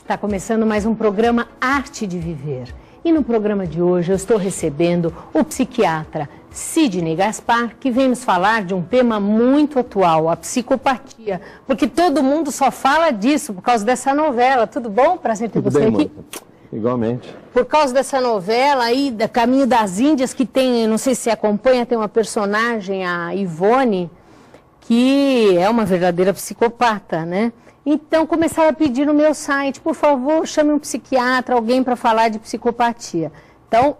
Está começando mais um programa Arte de Viver. E no programa de hoje eu estou recebendo o psiquiatra Sidney Gaspar, que vem nos falar de um tema muito atual, a psicopatia. Porque todo mundo só fala disso por causa dessa novela. Tudo bom? Prazer ter você aqui. Igualmente. Por causa dessa novela aí, da Caminho das Índias, que tem, não sei se você acompanha, tem uma personagem, a Ivone, que é uma verdadeira psicopata, né? Então, começaram a pedir no meu site, por favor, chame um psiquiatra, alguém para falar de psicopatia. Então,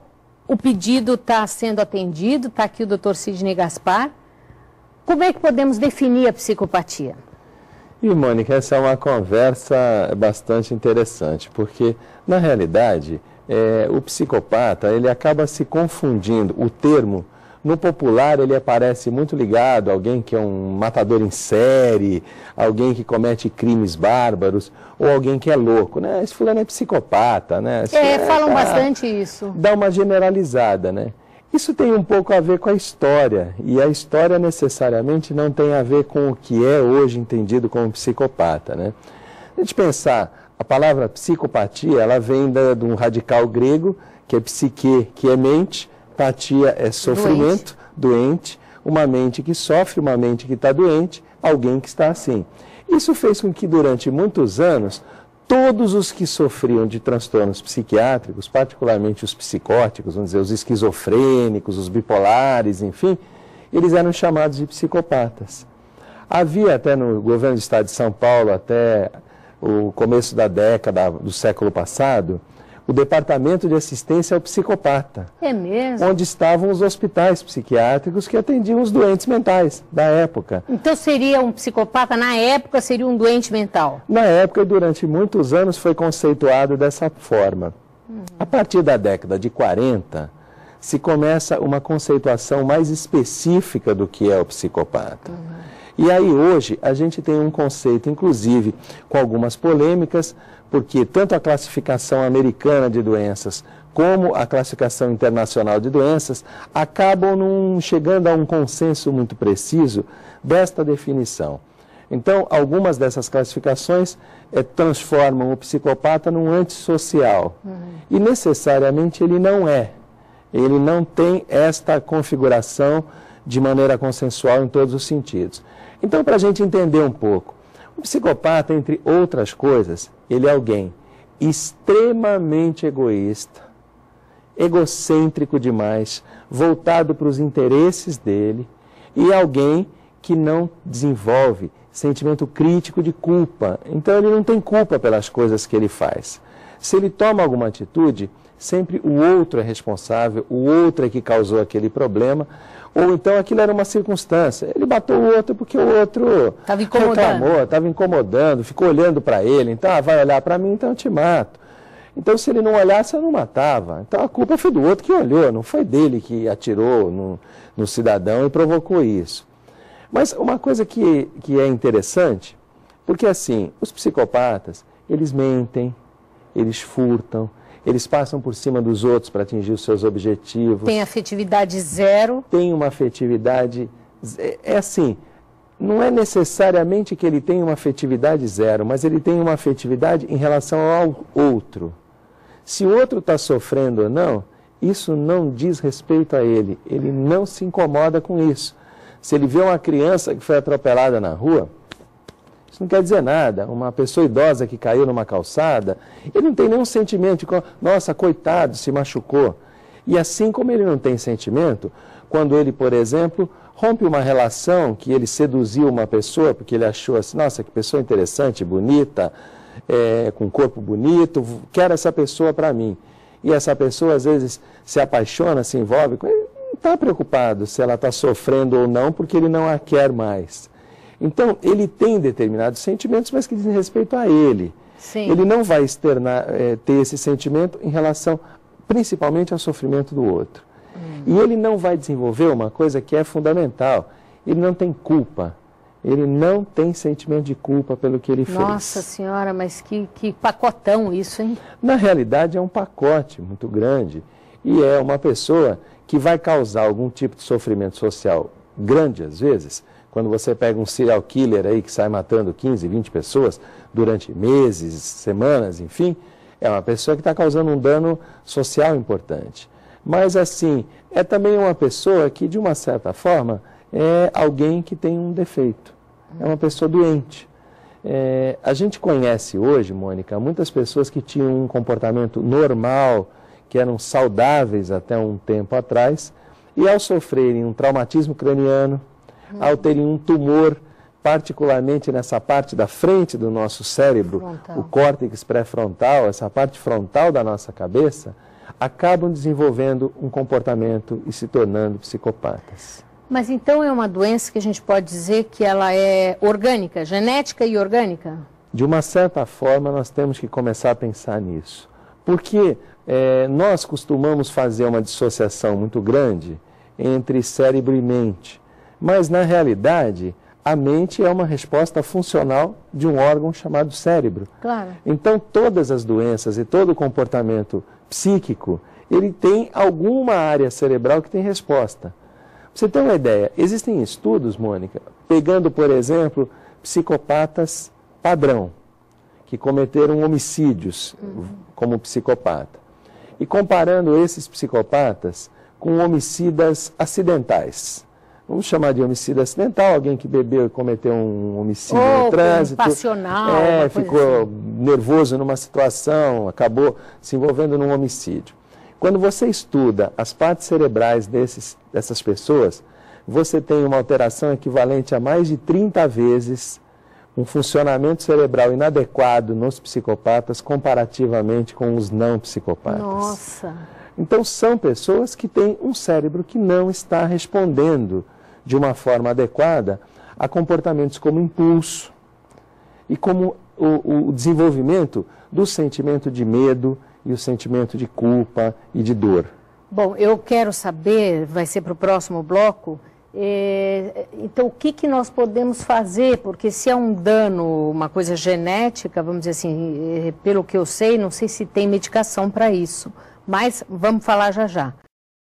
o pedido está sendo atendido, está aqui o Dr. Sidney Gaspar. Como é que podemos definir a psicopatia? E, Mônica, essa é uma conversa bastante interessante, porque, na realidade, o psicopata, ele acaba se confundindo. O termo, no popular, ele aparece muito ligado a alguém que é um matador em série, alguém que comete crimes bárbaros, ou alguém que é louco, né? Esse fulano é psicopata, né? Falam bastante isso. Dá uma generalizada, né? Isso tem um pouco a ver com a história, e a história necessariamente não tem a ver com o que é hoje entendido como psicopata, né? A gente pensar, a palavra psicopatia, ela vem de um radical grego, que é psique, que é mente, patia é sofrimento, doente, uma mente que sofre, uma mente que está doente, alguém que está assim. Isso fez com que durante muitos anos, todos os que sofriam de transtornos psiquiátricos, particularmente os psicóticos, vamos dizer, os esquizofrênicos, os bipolares, enfim, eles eram chamados de psicopatas. Havia até no governo do estado de São Paulo, até o começo da década do século passado, o Departamento de Assistência ao Psicopata. É mesmo? Onde estavam os hospitais psiquiátricos que atendiam os doentes mentais da época. Então seria um psicopata, na época, seria um doente mental? Na época, durante muitos anos, foi conceituado dessa forma. A partir da década de 40, se começa uma conceituação mais específica do que é o psicopata. E aí, hoje, a gente tem um conceito, inclusive, com algumas polêmicas, porque tanto a classificação americana de doenças como a classificação internacional de doenças acabam não chegando a um consenso muito preciso desta definição. Então, algumas dessas classificações transformam o psicopata num antissocial. E necessariamente ele não é. Ele não tem esta configuração de maneira consensual em todos os sentidos. Então, para a gente entender um pouco, o psicopata, entre outras coisas, ele é alguém extremamente egoísta, egocêntrico demais, voltado para os interesses dele, e alguém que não desenvolve sentimento crítico de culpa. Então ele não tem culpa pelas coisas que ele faz. Se ele toma alguma atitude, sempre o outro é responsável, o outro é que causou aquele problema, ou então aquilo era uma circunstância. Ele matou o outro porque o outro reclamou, estava incomodando, ficou olhando para ele. Então, vai olhar para mim, então eu te mato. Então, se ele não olhasse, eu não matava. Então, a culpa foi do outro que olhou, não foi dele que atirou no cidadão e provocou isso. Mas uma coisa que é interessante, porque assim, os psicopatas, eles mentem, eles furtam, eles passam por cima dos outros para atingir os seus objetivos. Tem afetividade zero. Tem uma afetividade... É assim, não é necessariamente que ele tenha uma afetividade zero, mas ele tem uma afetividade em relação ao outro. Se o outro está sofrendo ou não, isso não diz respeito a ele. Ele não se incomoda com isso. Se ele vê uma criança que foi atropelada na rua, isso não quer dizer nada. Uma pessoa idosa que caiu numa calçada, ele não tem nenhum sentimento de, nossa, coitado, se machucou. E assim como ele não tem sentimento, quando ele, por exemplo, rompe uma relação que ele seduziu uma pessoa, porque ele achou assim, nossa, que pessoa interessante, bonita, com corpo bonito, quero essa pessoa para mim. E essa pessoa, às vezes, se apaixona, se envolve com ele, não está preocupado se ela está sofrendo ou não, porque ele não a quer mais. Então, ele tem determinados sentimentos, mas que dizem respeito a ele. Sim. Ele não vai externar, ter esse sentimento em relação, principalmente, ao sofrimento do outro. E ele não vai desenvolver uma coisa que é fundamental. Ele não tem culpa. Ele não tem sentimento de culpa pelo que ele fez. Nossa Senhora, mas que pacotão isso, hein? Na realidade, é um pacote muito grande. E é uma pessoa que vai causar algum tipo de sofrimento social grande, às vezes. Quando você pega um serial killer aí que sai matando 15, 20 pessoas, durante meses, semanas, enfim, é uma pessoa que está causando um dano social importante. Mas, assim, é também uma pessoa que, de uma certa forma, é alguém que tem um defeito. É uma pessoa doente. A gente conhece hoje, Mônica, muitas pessoas que tinham um comportamento normal, que eram saudáveis até um tempo atrás, e ao sofrerem um traumatismo craniano, ao terem um tumor, particularmente nessa parte da frente do nosso cérebro, frontal, o córtex pré-frontal, essa parte frontal da nossa cabeça, acabam desenvolvendo um comportamento e se tornando psicopatas. Mas então é uma doença que a gente pode dizer que ela é orgânica, genética e orgânica? De uma certa forma, nós temos que começar a pensar nisso. Porque nós costumamos fazer uma dissociação muito grande entre cérebro e mente. Mas, na realidade, a mente é uma resposta funcional de um órgão chamado cérebro. Claro. Então, todas as doenças e todo o comportamento psíquico, ele tem alguma área cerebral que tem resposta. Pra você ter uma ideia, existem estudos, Mônica, pegando, por exemplo, psicopatas padrão, que cometeram homicídios como psicopata, e comparando esses psicopatas com homicidas acidentais. Vamos chamar de homicídio acidental, alguém que bebeu e cometeu um homicídio no trânsito. Passional. Ficou nervoso numa situação, acabou se envolvendo num homicídio. Quando você estuda as partes cerebrais dessas pessoas, você tem uma alteração equivalente a mais de 30 vezes um funcionamento cerebral inadequado nos psicopatas comparativamente com os não psicopatas. Nossa! Então, são pessoas que têm um cérebro que não está respondendo de uma forma adequada a comportamentos como impulso e como o desenvolvimento do sentimento de medo e o sentimento de culpa e de dor. Bom, eu quero saber, vai ser para o próximo bloco, então o que nós podemos fazer, porque se é um dano, uma coisa genética, vamos dizer assim, pelo que eu sei, não sei se tem medicação para isso. Mas vamos falar já já.